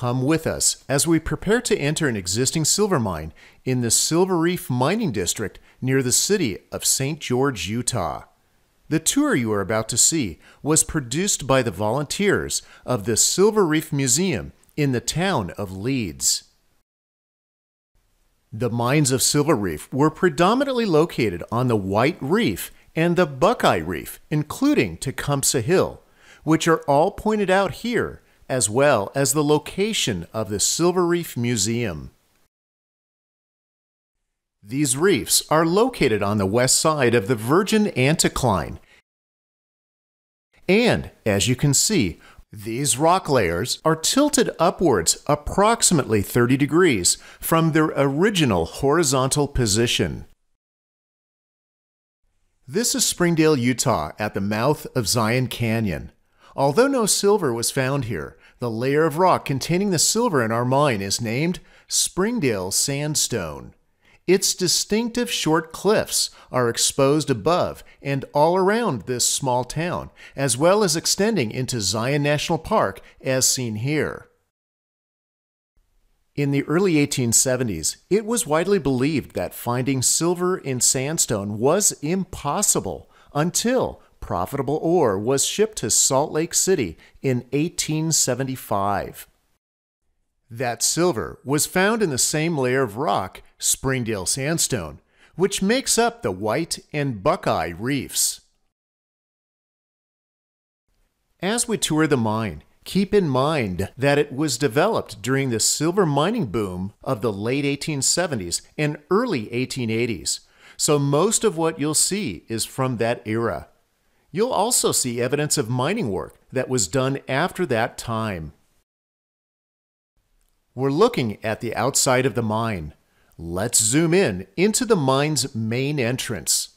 Come with us as we prepare to enter an existing silver mine in the Silver Reef mining district near the city of St. George, Utah. The tour you are about to see was produced by the volunteers of the Silver Reef Museum in the town of Leeds. The mines of Silver Reef were predominantly located on the White Reef and the Buckeye Reef, including Tecumseh Hill, which are all pointed out here, as well as the location of the Silver Reef Museum. These reefs are located on the west side of the Virgin Anticline, and as you can see, these rock layers are tilted upwards approximately 30 degrees from their original horizontal position. This is Springdale, Utah, at the mouth of Zion Canyon. Although no silver was found here, the layer of rock containing the silver in our mine is named Springdale Sandstone. Its distinctive short cliffs are exposed above and all around this small town, as well as extending into Zion National Park as seen here. In the early 1870s, it was widely believed that finding silver in sandstone was impossible until profitable ore was shipped to Salt Lake City in 1875. That silver was found in the same layer of rock, Springdale Sandstone, which makes up the White and Buckeye Reefs. As we tour the mine, keep in mind that it was developed during the silver mining boom of the late 1870s and early 1880s, so most of what you'll see is from that era. You'll also see evidence of mining work that was done after that time. We're looking at the outside of the mine. Let's zoom in into the mine's main entrance.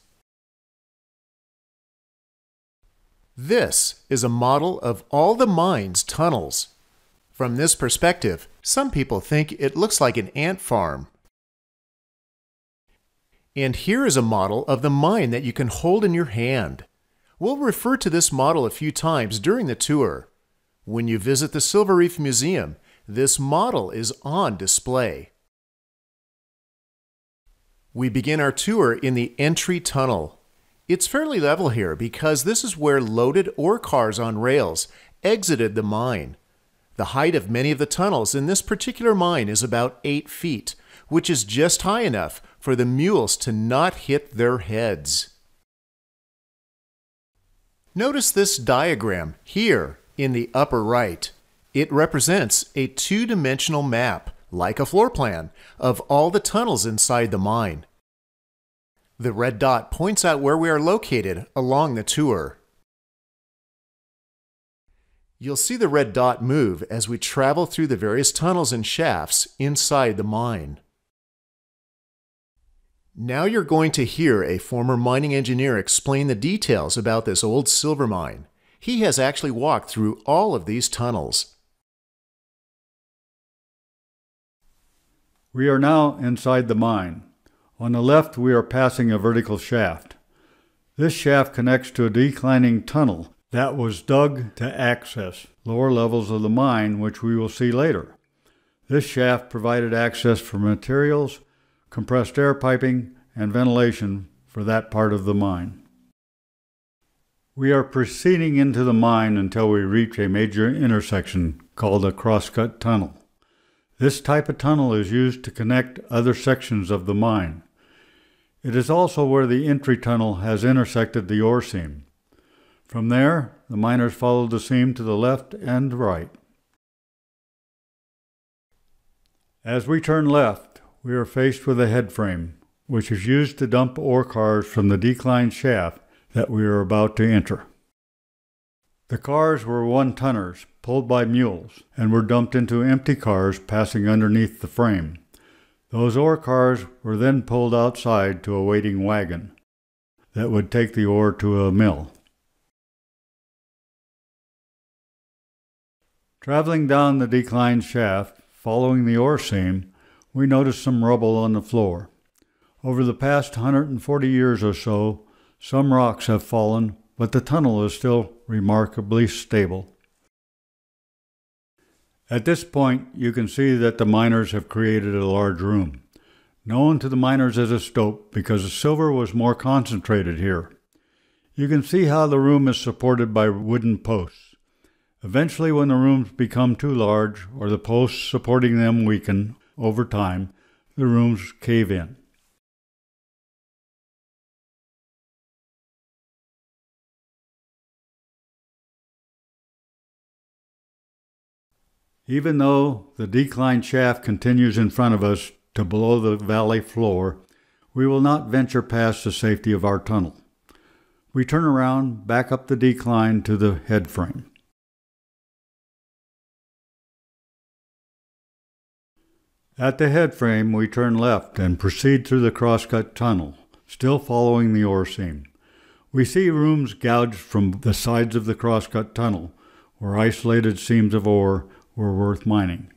This is a model of all the mine's tunnels. From this perspective, some people think it looks like an ant farm. And here is a model of the mine that you can hold in your hand. We'll refer to this model a few times during the tour. When you visit the Silver Reef Museum, this model is on display. We begin our tour in the entry tunnel. It's fairly level here because this is where loaded ore cars on rails exited the mine. The height of many of the tunnels in this particular mine is about 8 feet, which is just high enough for the mules to not hit their heads. Notice this diagram here in the upper right. It represents a two-dimensional map, like a floor plan, of all the tunnels inside the mine. The red dot points out where we are located along the tour. You'll see the red dot move as we travel through the various tunnels and shafts inside the mine. Now you're going to hear a former mining engineer explain the details about this old silver mine. He has actually walked through all of these tunnels. We are now inside the mine. On the left, we are passing a vertical shaft. This shaft connects to a declining tunnel that was dug to access lower levels of the mine, which we will see later. This shaft provided access for materials, compressed air piping, and ventilation for that part of the mine. We are proceeding into the mine until we reach a major intersection called a crosscut tunnel. This type of tunnel is used to connect other sections of the mine. It is also where the entry tunnel has intersected the ore seam. From there, the miners followed the seam to the left and right. As we turn left, we are faced with a headframe, which is used to dump ore cars from the decline shaft that we are about to enter. The cars were one-tonners, pulled by mules, and were dumped into empty cars passing underneath the frame. Those ore cars were then pulled outside to a waiting wagon that would take the ore to a mill. Traveling down the decline shaft, following the ore seam, we noticed some rubble on the floor. Over the past 140 years or so, some rocks have fallen, but the tunnel is still remarkably stable. At this point, you can see that the miners have created a large room, known to the miners as a stope because the silver was more concentrated here. You can see how the room is supported by wooden posts. Eventually, when the rooms become too large or the posts supporting them weaken over time, the rooms cave in. Even though the decline shaft continues in front of us to below the valley floor, we will not venture past the safety of our tunnel. We turn around, back up the decline to the head frame. At the head frame, we turn left and proceed through the crosscut tunnel, still following the ore seam. We see rooms gouged from the sides of the crosscut tunnel, where isolated seams of ore were worth mining.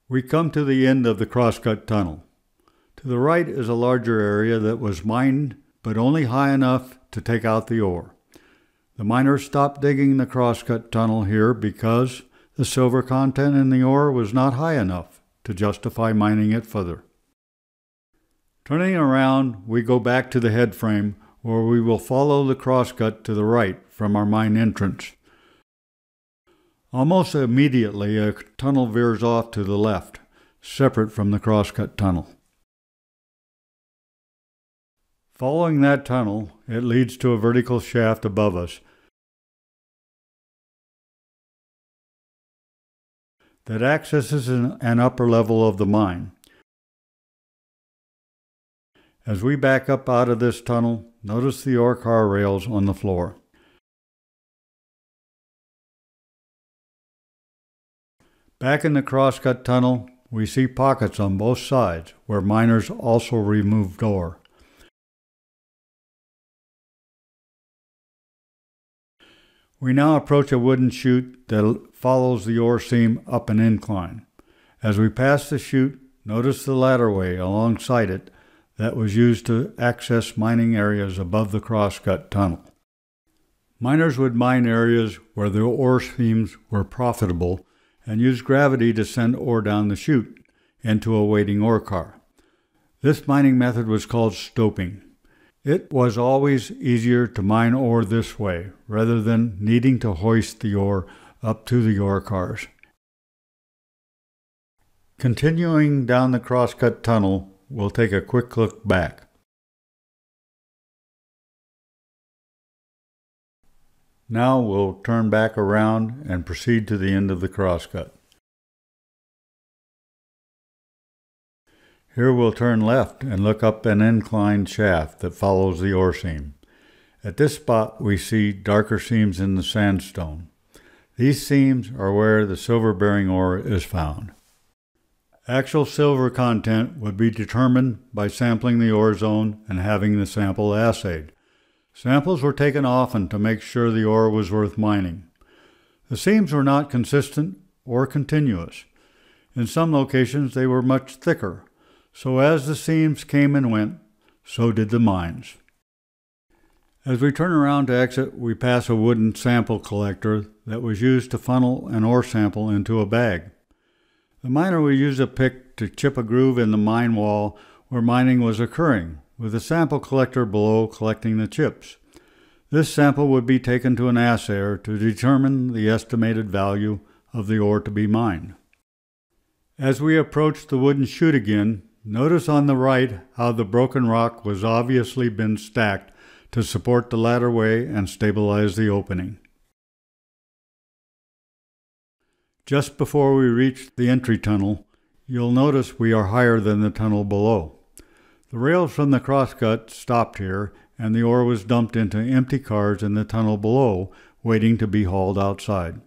We come to the end of the crosscut tunnel. To the right is a larger area that was mined, but only high enough to take out the ore. The miners stopped digging the crosscut tunnel here because the silver content in the ore was not high enough to justify mining it further. Turning around, we go back to the head frame where we will follow the crosscut to the right from our mine entrance. Almost immediately, a tunnel veers off to the left, separate from the crosscut tunnel. Following that tunnel, it leads to a vertical shaft above us that accesses an upper level of the mine. As we back up out of this tunnel, notice the ore car rails on the floor. Back in the crosscut tunnel, we see pockets on both sides where miners also removed ore. We now approach a wooden chute that follows the ore seam up an incline. As we pass the chute, notice the ladderway alongside it that was used to access mining areas above the crosscut tunnel. Miners would mine areas where the ore seams were profitable and use gravity to send ore down the chute into a waiting ore car. This mining method was called stoping. It was always easier to mine ore this way, rather than needing to hoist the ore up to the ore cars. Continuing down the crosscut tunnel, we'll take a quick look back. Now we'll turn back around and proceed to the end of the crosscut. Here we'll turn left and look up an inclined shaft that follows the ore seam. At this spot we see darker seams in the sandstone. These seams are where the silver-bearing ore is found. Actual silver content would be determined by sampling the ore zone and having the sample assayed. Samples were taken often to make sure the ore was worth mining. The seams were not consistent or continuous. In some locations they were much thicker, so as the seams came and went, so did the mines. As we turn around to exit, we pass a wooden sample collector that was used to funnel an ore sample into a bag. The miner would use a pick to chip a groove in the mine wall where mining was occurring, with a sample collector below collecting the chips. This sample would be taken to an assayer to determine the estimated value of the ore to be mined. As we approach the wooden chute again, notice on the right how the broken rock was obviously been stacked to support the ladderway and stabilize the opening. Just before we reach the entry tunnel, you'll notice we are higher than the tunnel below. The rails from the crosscut stopped here, and the ore was dumped into empty cars in the tunnel below, waiting to be hauled outside.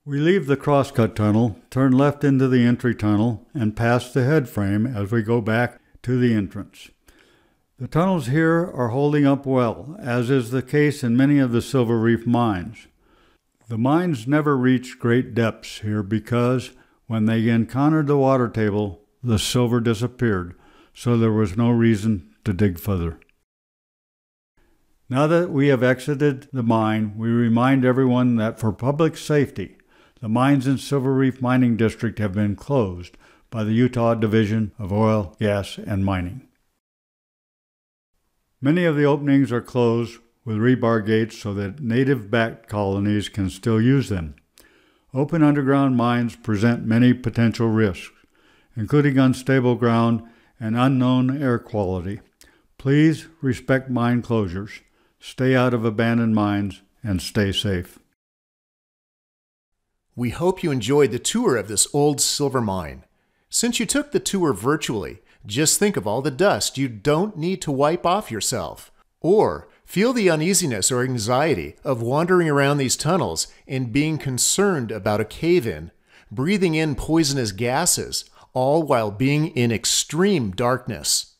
We leave the crosscut tunnel, turn left into the entry tunnel, and pass the head frame as we go back to the entrance. The tunnels here are holding up well, as is the case in many of the Silver Reef mines. The mines never reached great depths here because when they encountered the water table, the silver disappeared, so there was no reason to dig further. Now that we have exited the mine, we remind everyone that for public safety, the mines in Silver Reef Mining District have been closed by the Utah Division of Oil, Gas, and Mining. Many of the openings are closed with rebar gates so that native bat colonies can still use them. Open underground mines present many potential risks, including unstable ground and unknown air quality. Please respect mine closures, stay out of abandoned mines, and stay safe. We hope you enjoyed the tour of this old silver mine. Since you took the tour virtually, just think of all the dust you don't need to wipe off yourself. Or feel the uneasiness or anxiety of wandering around these tunnels and being concerned about a cave-in, breathing in poisonous gases, all while being in extreme darkness.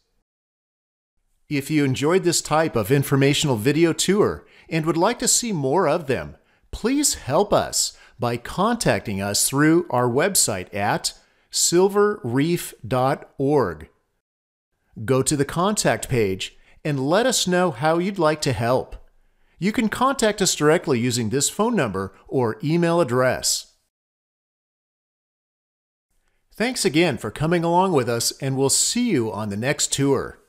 If you enjoyed this type of informational video tour and would like to see more of them, please help us by contacting us through our website at silverreef.org. Go to the contact page and let us know how you'd like to help. You can contact us directly using this phone number or email address. Thanks again for coming along with us, and we'll see you on the next tour.